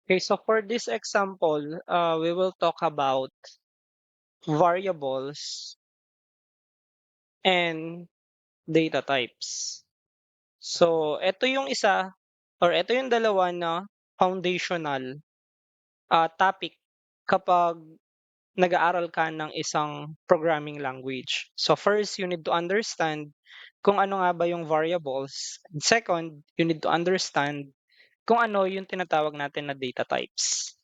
Okay, so for this example, we will talk about variables and data types. So, ito yung dalawa na foundational topic kapag nag-aaral ka ng isang programming language. So, first, you need to understand kung ano nga ba yung variables. And second, you need to understand kung ano yung tinatawag natin na data types.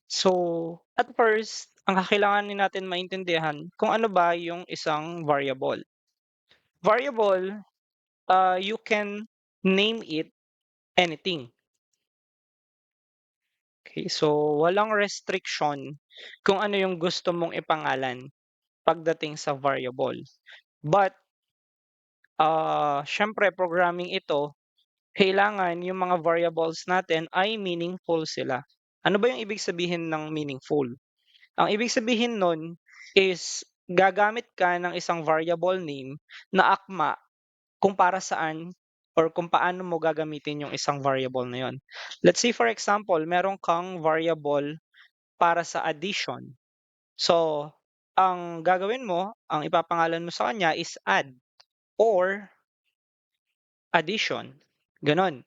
So, at first, ang kakailanganin natin maintindihan kung ano ba yung isang variable. Variable, you can name it anything. Okay, so walang restriction kung ano yung gusto mong ipangalan pagdating sa variable. But, syempre programming ito, kailangan yung mga variables natin ay meaningful sila. Ano ba yung ibig sabihin ng meaningful? Ang ibig sabihin nun is gagamit ka ng isang variable name na akma kung para saan or kung paano mo gagamitin yung isang variable na yon. Let's say for example, meron kang variable para sa addition. So, ang gagawin mo, ang ipapangalan mo sa kanya is add or addition. Ganon.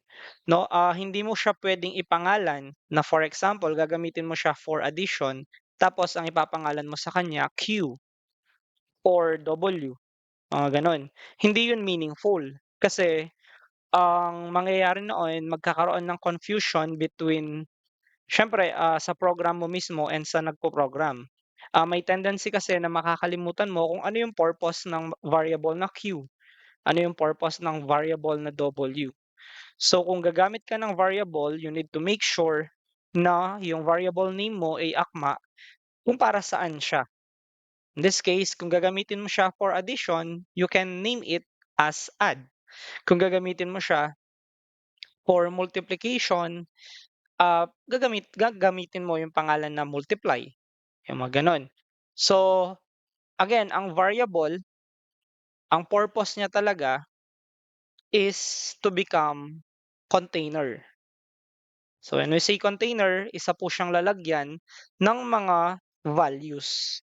No, hindi mo siya pwedeng ipangalan na for example, gagamitin mo siya for addition, tapos ang ipapangalan mo sa kanya Q or W, mga ganon. Hindi yun meaningful kasi ang mangyayari noon magkakaroon ng confusion between siyempre sa program mo mismo and sa nagpo-program. May tendency kasi na makakalimutan mo kung ano yung purpose ng variable na Q, ano yung purpose ng variable na W. So kung gagamit ka ng variable, you need to make sure na yung variable name mo ay akma kung para saan siya. In this case, kung gagamitin mo siya for addition, you can name it as add. Kung gagamitin mo siya for multiplication, gagamitin mo yung pangalan na multiply, yung mga ganon. So, again, ang variable, ang purpose niya talaga is to become container. So when we say container, isa po siyang lalagyan ng mga values.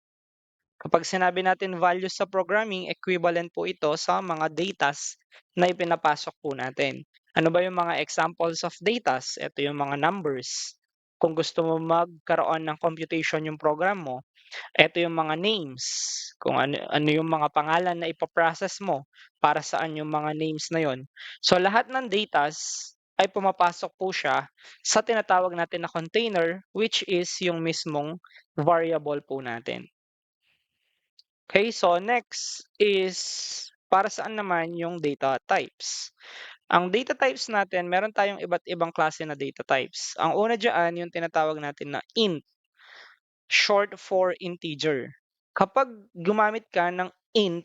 Kapag sinabi natin values sa programming, equivalent po ito sa mga datas na ipinapasok po natin. Ano ba yung mga examples of datas? Ito yung mga numbers. Kung gusto mo magkaroon ng computation yung program mo, ito yung mga names, kung ano yung mga pangalan na ipaprocess mo, para saan yung mga names na yon. So lahat ng datas ay pumapasok po siya sa tinatawag natin na container, which is yung mismong variable po natin. Okay, so next is para saan naman yung data types. Ang data types natin, meron tayong iba't ibang klase na data types. Ang una dyan, yung tinatawag natin na int, short for integer. Kapag gumamit ka ng int,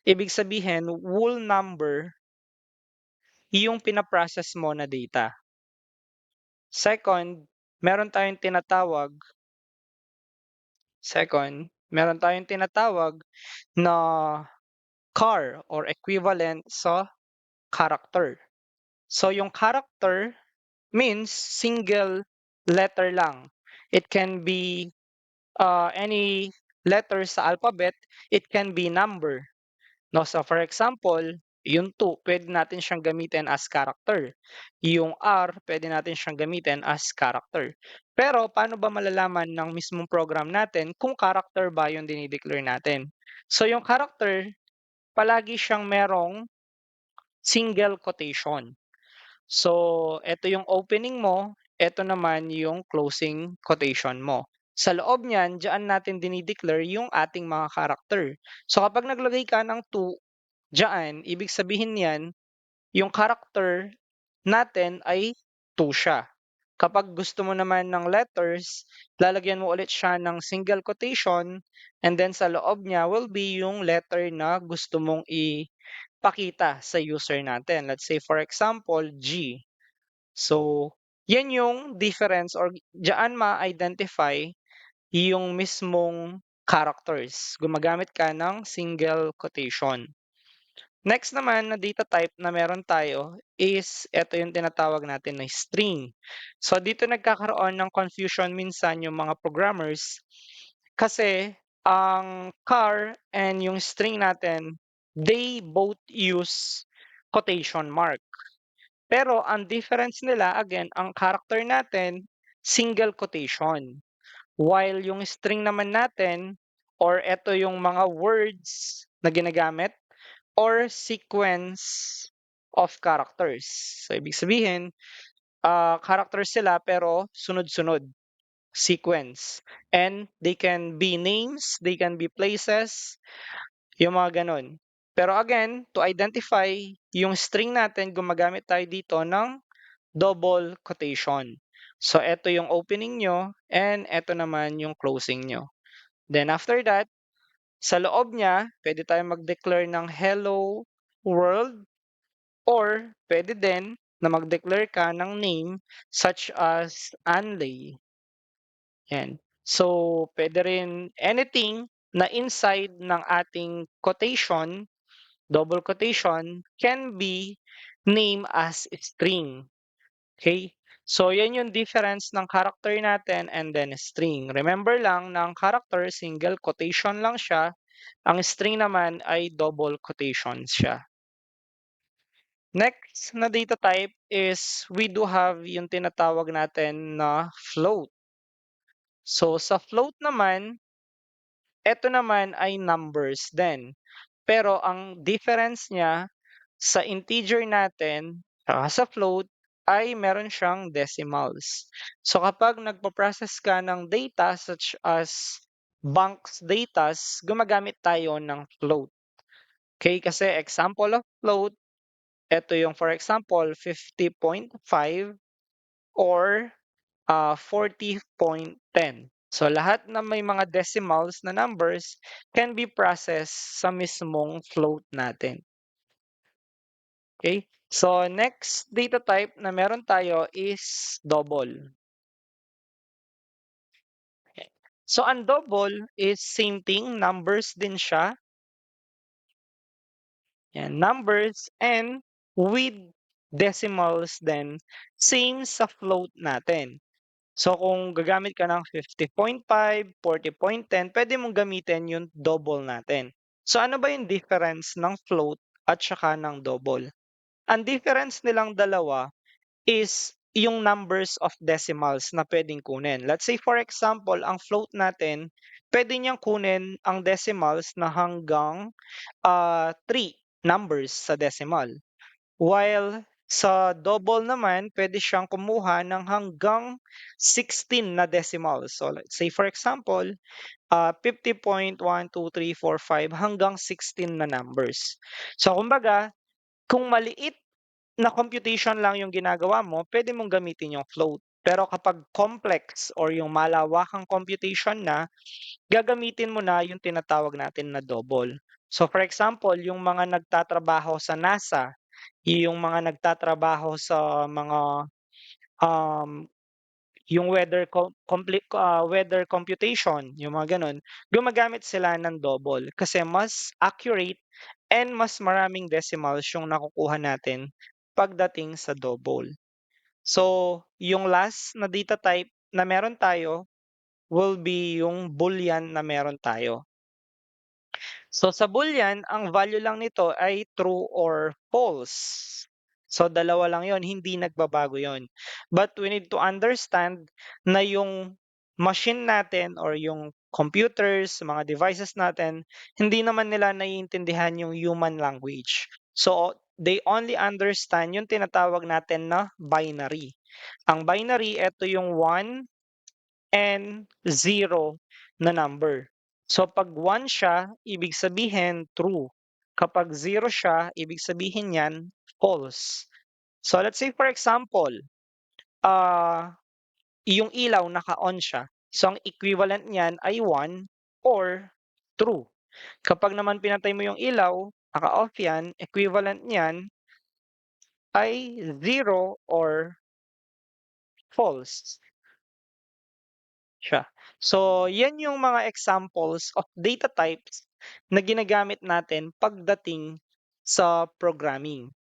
ibig sabihin whole number yung pinaprocess mo na data. Second, meron tayong tinatawag na char or equivalent sa character. So yung character means single letter lang. It can be any letter sa alphabet, it can be number. No, so for example, yung 2, pwede natin siyang gamitin as character. Yung R, pwede natin siyang gamitin as character. Pero paano ba malalaman ng mismong program natin kung character ba yung dinideclare natin? So yung character, palagi siyang merong single quotation. So ito yung opening mo, ito naman yung closing quotation mo. Sa loob niyan, diyan natin dinideclare yung ating mga character. So kapag naglagay ka ng 2 diyan, ibig sabihin niyan, yung character natin ay 2 siya. Kapag gusto mo naman ng letters, lalagyan mo ulit siya ng single quotation and then sa loob niya will be yung letter na gusto mong ipakita sa user natin. Let's say for example, G. So, yan yung difference or diyan ma-identify yung mismong characters. Gumagamit ka ng single quotation. Next naman na data type na meron tayo is ito yung tinatawag natin na string. So dito nagkakaroon ng confusion minsan yung mga programmers kasi ang char and yung string natin, they both use quotation mark. Pero ang difference nila, again, ang character natin, single quotation. While yung string naman natin, or ito yung mga words na ginagamit, or sequence of characters. So, ibig sabihin, characters sila pero sunod-sunod, sequence. And they can be names, they can be places, yung mga ganun. Pero again, to identify yung string natin, gumagamit tayo dito ng double quotation. So, ito yung opening nyo and ito naman yung closing nyo. Then after that, sa loob niya, pwede tayong mag-declare ng hello world or pwede din na mag-declare ka ng name such as Anley. Yan. So, pwede rin anything na inside ng ating quotation, double quotation, can be named as string. Okay? So, yan yung difference ng character natin and then string. Remember lang, ng character, single quotation lang siya. Ang string naman ay double quotations siya. Next na data type is we do have yung tinatawag natin na float. So, sa float naman, ito naman ay numbers din. Pero ang difference niya sa integer natin sa float ay meron siyang decimals. So kapag nagpo-process ka ng data such as banks datas, gumagamit tayo ng float. Okay, kasi example of float, ito yung for example 50.5 or 40.10. So lahat na may mga decimals na numbers can be processed sa mismong float natin. Okay? So next data type na meron tayo is double. Okay. So ang double is same thing, numbers din siya. Yan, numbers and with decimals then same sa float natin. So kung gagamit ka ng 50.5, 40.10, pwede mong gamitin yung double natin. So ano ba yung difference ng float at saka ng double? Ang difference nilang dalawa is yung numbers of decimals na pwedeng kunin. Let's say for example, ang float natin, pwede niyang kunin ang decimals na hanggang 3 numbers sa decimal. While sa double naman, pwede siyang kumuha ng hanggang 16 na decimals. So let's say for example, 50.12345 hanggang 16 na numbers. So kumbaga, kung maliit na computation lang yung ginagawa mo, pwede mong gamitin yung float. Pero kapag complex or yung malawakang computation na, gagamitin mo na yung tinatawag natin na double. So for example, yung mga nagtatrabaho sa NASA, yung mga nagtatrabaho sa mga um, yung weather computation, yung mga ganun, gumagamit sila ng double kasi mas accurate and mas maraming decimals yung nakukuha natin pagdating sa double. So, yung last na data type na meron tayo will be yung boolean na meron tayo. So sa boolean, ang value lang nito ay true or false. So dalawa lang yon, hindi nagbabago yon. But we need to understand na yung machine natin or yung computers, mga devices natin, hindi naman nila naiintindihan yung human language. So they only understand yung tinatawag natin na binary. Ang binary, ito yung 1 and 0 na number. So pag 1 siya, ibig sabihin true. Kapag 0 siya, ibig sabihin yan false. So let's say for example, uh, yung ilaw naka-on siya. So ang equivalent niyan ay 1 or true. Kapag naman pinatay mo yung ilaw, naka-off yan, equivalent niyan ay 0 or false siya. So, yan yung mga examples of data types na ginagamit natin pagdating sa programming.